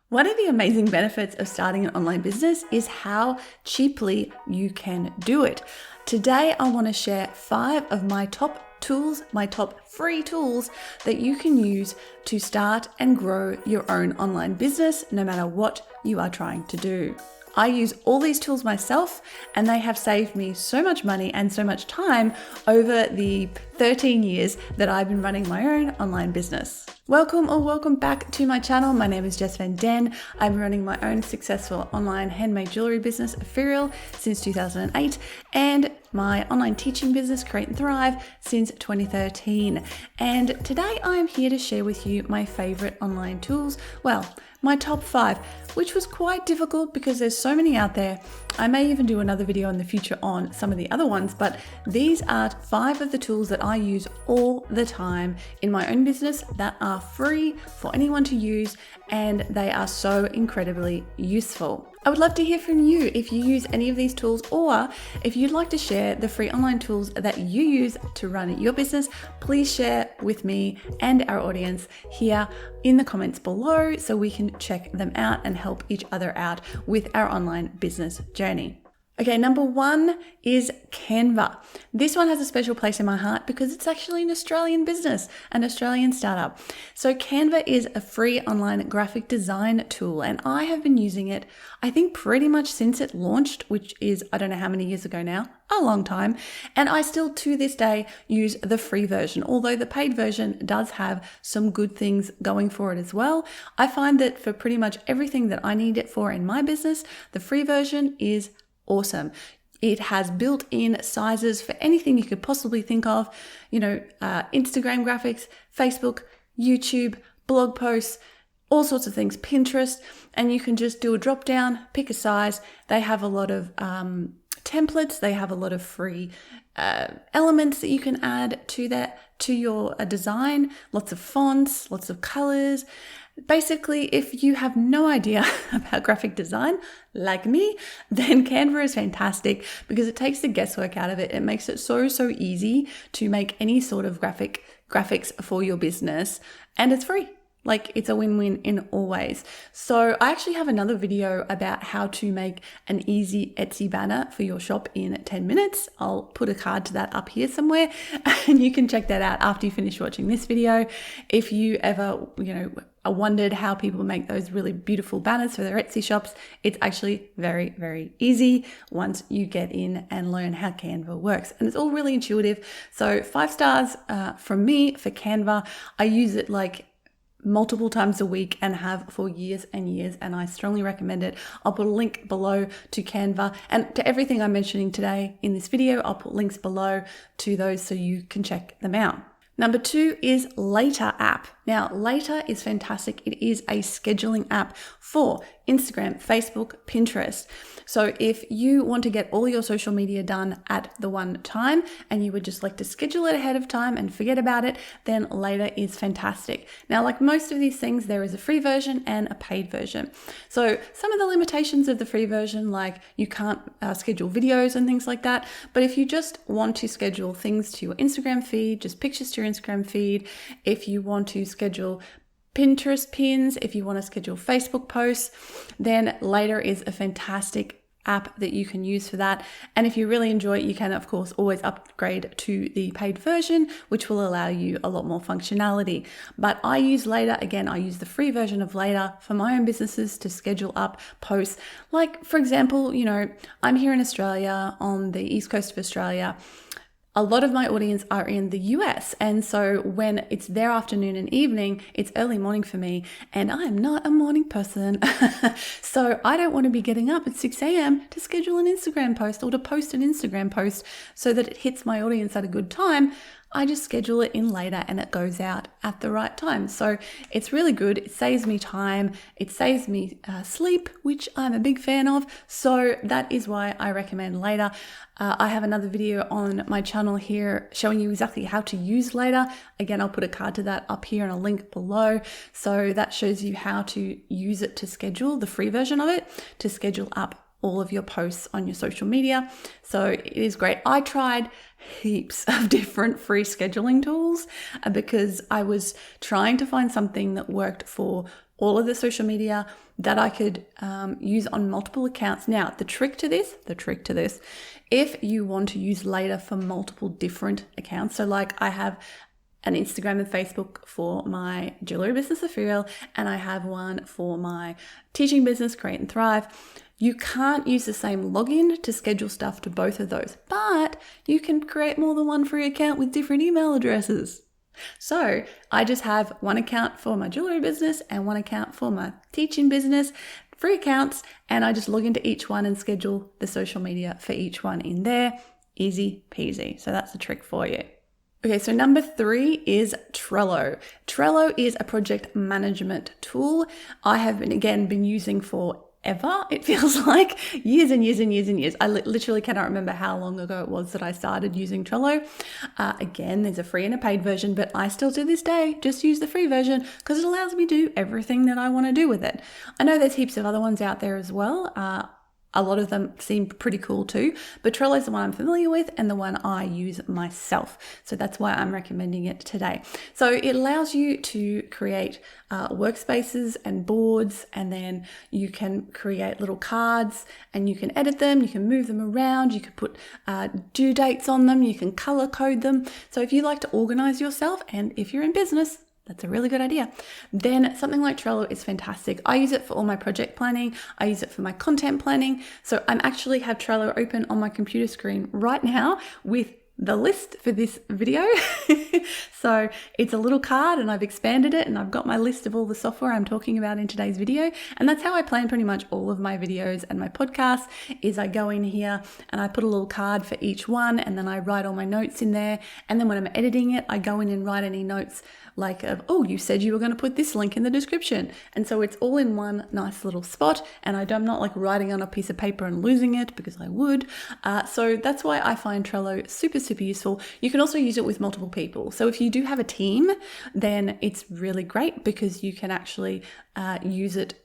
One of the amazing benefits of starting an online business is how cheaply you can do it. Today, I want to share 5 of my top tools, my top free tools that you can use to start and grow your own online business, no matter what you are trying to do. I use all these tools myself, and they have saved me so much money and so much time over the 13 years that I've been running my own online business. Welcome back to my channel. My name is Jess Van Den. I've been running my own successful online handmade jewelry business, Ethereal, since 2008, and my online teaching business, Create and Thrive, since 2013. And today I'm here to share with you my favorite online tools. Well, my top 5, which was quite difficult because there's so many out there. I may even do another video in the future on some of the other ones, but these are 5 of the tools that I use all the time in my own business that are free for anyone to use, and they are so incredibly useful. I would love to hear from you if you use any of these tools, or if you'd like to share the free online tools that you use to run your business. Please share with me and our audience here in the comments below so we can check them out and help each other out with our online business journey. Okay, number 1 is Canva. This one has a special place in my heart because it's actually an Australian business, an Australian startup. So Canva is a free online graphic design tool, and I have been using it, I think, pretty much since it launched, which is, I don't know how many years ago now, a long time. And I still to this day use the free version, although the paid version does have some good things going for it as well. I find that for pretty much everything that I need it for in my business, the free version is awesome. It has built-in sizes for anything you could possibly think of, Instagram graphics, Facebook, YouTube, blog posts, all sorts of things, Pinterest, and you can just do a drop down, pick a size. They have a lot of templates. They have a lot of free elements that you can add to your design, lots of fonts, lots of colors. Basically, if you have no idea about graphic design, like me, then Canva is fantastic because it takes the guesswork out of it. It makes it so easy to make any sort of graphics for your business, and it's free. Like, it's a win-win in all ways. So I actually have another video about how to make an easy Etsy banner for your shop in 10 minutes. I'll put a card to that up here somewhere, and you can check that out after you finish watching this video. If you ever, wondered how people make those really beautiful banners for their Etsy shops, it's actually very easy once you get in and learn how Canva works. And it's all really intuitive. So 5 stars from me for Canva. I use it like multiple times a week and have for years and years, and I strongly recommend it. I'll put a link below to Canva and to everything I'm mentioning today in this video. I'll put links below to those so you can check them out. Number 2 is Later app. Now, Later is fantastic. It is a scheduling app for Instagram, Facebook, Pinterest. So if you want to get all your social media done at the one time and you would just like to schedule it ahead of time and forget about it, then Later is fantastic. Now, like most of these things, there is a free version and a paid version. So some of the limitations of the free version, like you can't schedule videos and things like that. But if you just want to schedule things to your Instagram feed, just pictures to your Instagram feed, if you want to schedule Pinterest pins, if you want to schedule Facebook posts, then Later is a fantastic app that you can use for that. And if you really enjoy it, you can of course always upgrade to the paid version, which will allow you a lot more functionality. But I use Later. Again, I use the free version of Later for my own businesses to schedule up posts. Like, for example, I'm here in Australia, on the east coast of Australia. A lot of my audience are in the US, and so when it's their afternoon and evening, it's early morning for me, and I'm not a morning person. So I don't want to be getting up at 6 a.m. to schedule an Instagram post or to post an Instagram post so that it hits my audience at a good time. I just schedule it in Later and it goes out at the right time. So it's really good. It saves me time. It saves me sleep, which I'm a big fan of. So that is why I recommend Later. I have another video on my channel here showing you exactly how to use Later. Again, I'll put a card to that up here and a link below. So that shows you how to use it to schedule, the free version of it, to schedule up all of your posts on your social media. So it is great. I tried heaps of different free scheduling tools because I was trying to find something that worked for all of the social media that I could use on multiple accounts. Now, the trick to this, if you want to use later for multiple different accounts, so like I have an Instagram and Facebook for my jewelry business, Ethereal, and I have one for my teaching business, Create and Thrive. You can't use the same login to schedule stuff to both of those, but you can create more than one free account with different email addresses. So I just have one account for my jewelry business and one account for my teaching business, free accounts, and I just log into each one and schedule the social media for each one in there. Easy peasy. So that's the trick for you. Okay, so number 3 is Trello. Trello is a project management tool I have been using for ever. It feels like years and years and years and years. I literally cannot remember how long ago it was that I started using Trello. Again, there's a free and a paid version, but I still to this day just use the free version because it allows me to do everything that I want to do with it. I know there's heaps of other ones out there as well. A lot of them seem pretty cool too, but Trello is the one I'm familiar with and the one I use myself. So that's why I'm recommending it today. So it allows you to create workspaces and boards, and then you can create little cards and you can edit them, you can move them around, you can put due dates on them, you can color code them. So if you like to organize yourself, and if you're in business, that's a really good idea. Then something like Trello is fantastic. I use it for all my project planning. I use it for my content planning. So I'm actually have Trello open on my computer screen right now with the list for this video. So it's a little card and I've expanded it and I've got my list of all the software I'm talking about in today's video. And that's how I plan pretty much all of my videos and my podcasts is I go in here and I put a little card for each one and then I write all my notes in there. And then when I'm editing it, I go in and write any notes like, oh, you said you were going to put this link in the description. And so it's all in one nice little spot. And I'm not like writing on a piece of paper and losing it because I would. So that's why I find Trello super useful. You can also use it with multiple people. So if you do have a team, then it's really great because you can actually use it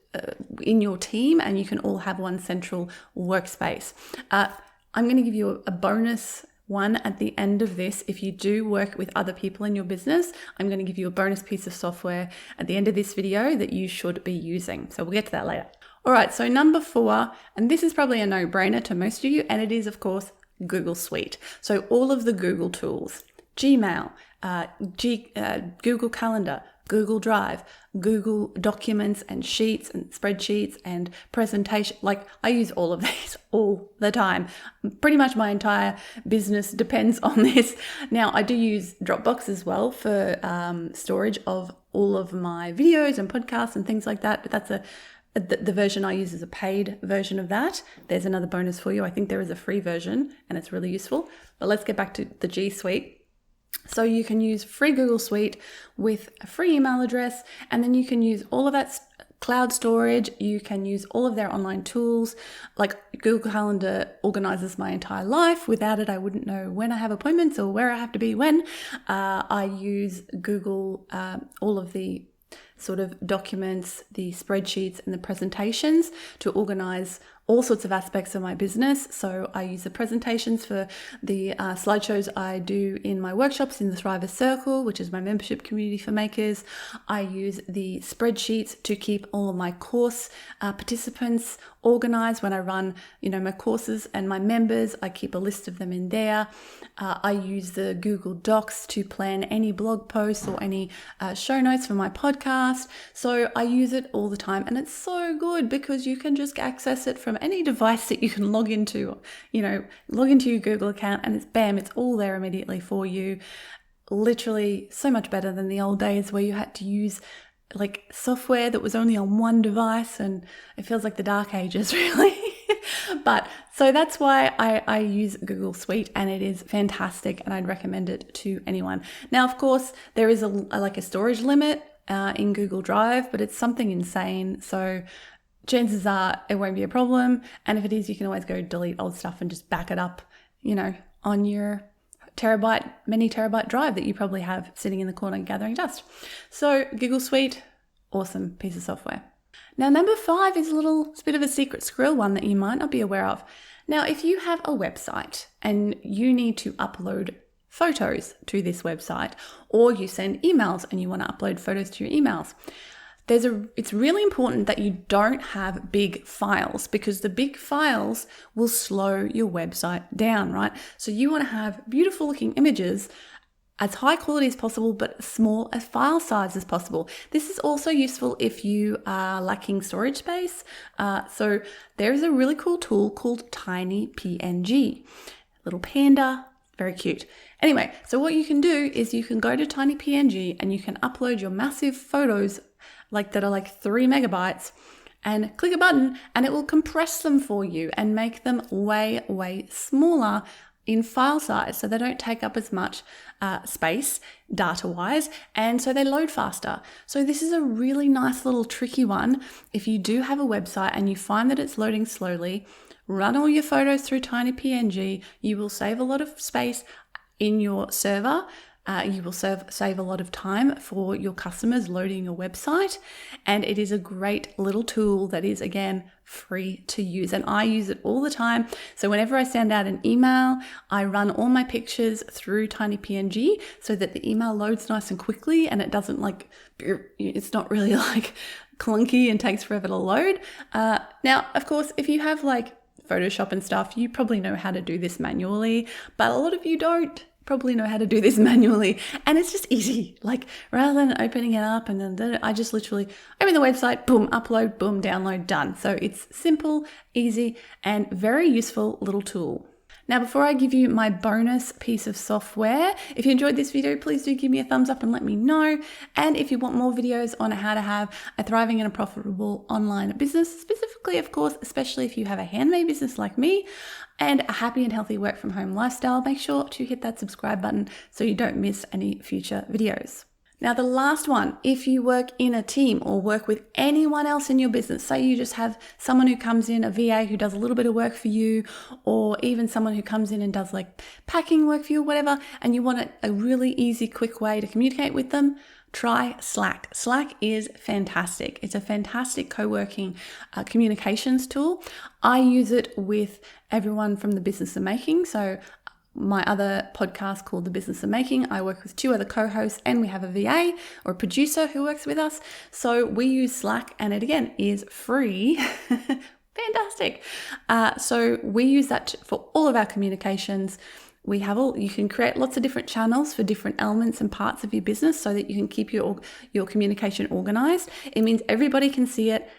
in your team and you can all have one central workspace. I'm going to give you a bonus one at the end of this. If you do work with other people in your business, I'm going to give you a bonus piece of software at the end of this video that you should be using. So we'll get to that later. All right, so number 4, and this is probably a no-brainer to most of you, and it is, of course, Google Suite. So all of the Google tools, Gmail, Google Calendar, Google Drive, Google Documents and Sheets and Spreadsheets and Presentation. Like I use all of these all the time. Pretty much my entire business depends on this. Now I do use Dropbox as well for storage of all of my videos and podcasts and things like that. But that's the version I use is a paid version of that. There's another bonus for you. I think there is a free version and it's really useful. But let's get back to the G Suite. So you can use free Google Suite with a free email address, and then you can use all of that cloud storage. You can use all of their online tools. Like Google Calendar organizes my entire life. Without it, I wouldn't know when I have appointments or where I have to be when. I use Google, all of the sort of documents, the spreadsheets and the presentations to organize all sorts of aspects of my business. So I use the presentations for the slideshows I do in my workshops in the Thrivers Circle, which is my membership community for makers. I use the spreadsheets to keep all of my course participants organized. When I run, my courses and my members, I keep a list of them in there. I use the Google Docs to plan any blog posts or any show notes for my podcast. So I use it all the time, and it's so good because you can just access it from any device that you can log into your Google account, and it's all there immediately for you. Literally so much better than the old days where you had to use like software that was only on one device, and it feels like the dark ages really. But so that's why I use Google Suite, and it is fantastic and I'd recommend it to anyone. Now, of course, there is a storage limit in Google Drive, but it's something insane. So chances are it won't be a problem. And if it is, you can always go delete old stuff and just back it up, on your many terabyte drive that you probably have sitting in the corner gathering dust. So Google Suite, awesome piece of software. Now, number 5 is a bit of a secret squirrel one that you might not be aware of. Now, if you have a website and you need to upload photos to this website, or you send emails and you want to upload photos to your emails, it's really important that you don't have big files, because the big files will slow your website down, right? So you want to have beautiful looking images, as high quality as possible, but small a file size as possible. This is also useful if you are lacking storage space. So there's a really cool tool called TinyPNG. Little panda, very cute. Anyway, so what you can do is you can go to TinyPNG and you can upload your massive photos that are like 3 megabytes, and click a button and it will compress them for you and make them way, way smaller in file size, so they don't take up as much space data-wise, and so they load faster. So this is a really nice little tricky one. If you do have a website and you find that it's loading slowly, run all your photos through TinyPNG. You will save a lot of space in your server. You will save a lot of time for your customers loading your website, and it is a great little tool that is, again, free to use, and I use it all the time. So whenever I send out an email, I run all my pictures through TinyPNG so that the email loads nice and quickly, and it doesn't it's not really clunky and takes forever to load. Now, of course, if you have Photoshop and stuff, you probably know how to do this manually, but a lot of you don't probably know how to do this manually, and it's just easy. Rather than opening it up and then I just literally open the website, boom, upload, boom, download, done. So it's simple, easy, and very useful little tool. Now, before I give you my bonus piece of software, if you enjoyed this video, please do give me a thumbs up and let me know. And if you want more videos on how to have a thriving and a profitable online business, specifically, of course, especially if you have a handmade business like me and a happy and healthy work from home lifestyle, make sure to hit that subscribe button so you don't miss any future videos. Now, the last one, if you work in a team or work with anyone else in your business, say you just have someone who comes in, a VA who does a little bit of work for you, or even someone who comes in and does packing work for you or whatever, and you want a really easy, quick way to communicate with them, try Slack. Slack is fantastic. It's a fantastic co-working communications tool. I use it with everyone from the Business of Making. So my other podcast called The Business of Making, I work with 2 other co-hosts, and we have a VA or a producer who works with us. So we use Slack, and it again is free. Fantastic. So we use that for all of our communications. You can create lots of different channels for different elements and parts of your business so that you can keep your communication organized. It means everybody can see it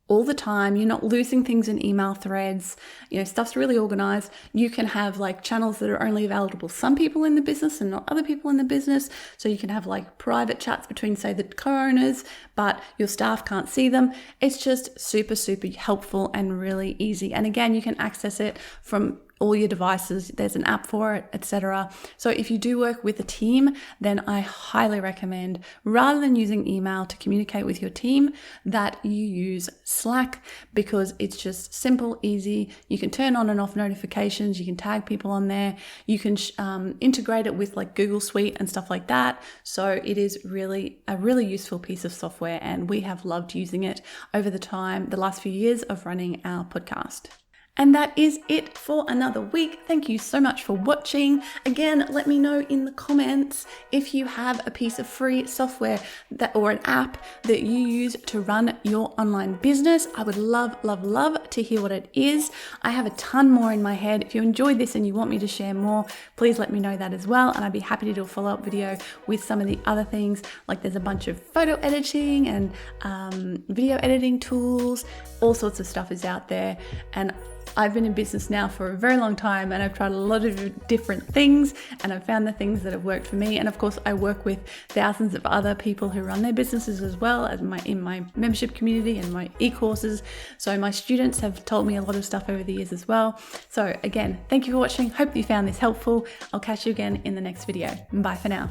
all the time. You're not losing things in email threads. Stuff's really organized. You can have channels that are only available to some people in the business and not other people in the business. So you can have private chats between, say, the co-owners, but your staff can't see them. It's just super, super helpful and really easy. And again, you can access it from all your devices. There's an app for it, etc. So if you do work with a team, then I highly recommend, rather than using email to communicate with your team, that you use Slack, because it's just simple, easy. You can turn on and off notifications. You can tag people on there. You can integrate it with Google Suite and stuff like that. So it is really a really useful piece of software, and we have loved using it over the last few years of running our podcast. And that is it for another week. Thank you so much for watching. Again, let me know in the comments if you have a piece of free software or an app that you use to run your online business. I would love, love, love to hear what it is. I have a ton more in my head. If you enjoyed this and you want me to share more, please let me know that as well. And I'd be happy to do a follow-up video with some of the other things. There's a bunch of photo editing and video editing tools. All sorts of stuff is out there. And I've been in business now for a very long time, and I've tried a lot of different things, and I've found the things that have worked for me. And of course, I work with thousands of other people who run their businesses as well as in my membership community and my e-courses. So my students have told me a lot of stuff over the years as well. So again, thank you for watching. Hope you found this helpful. I'll catch you again in the next video. Bye for now.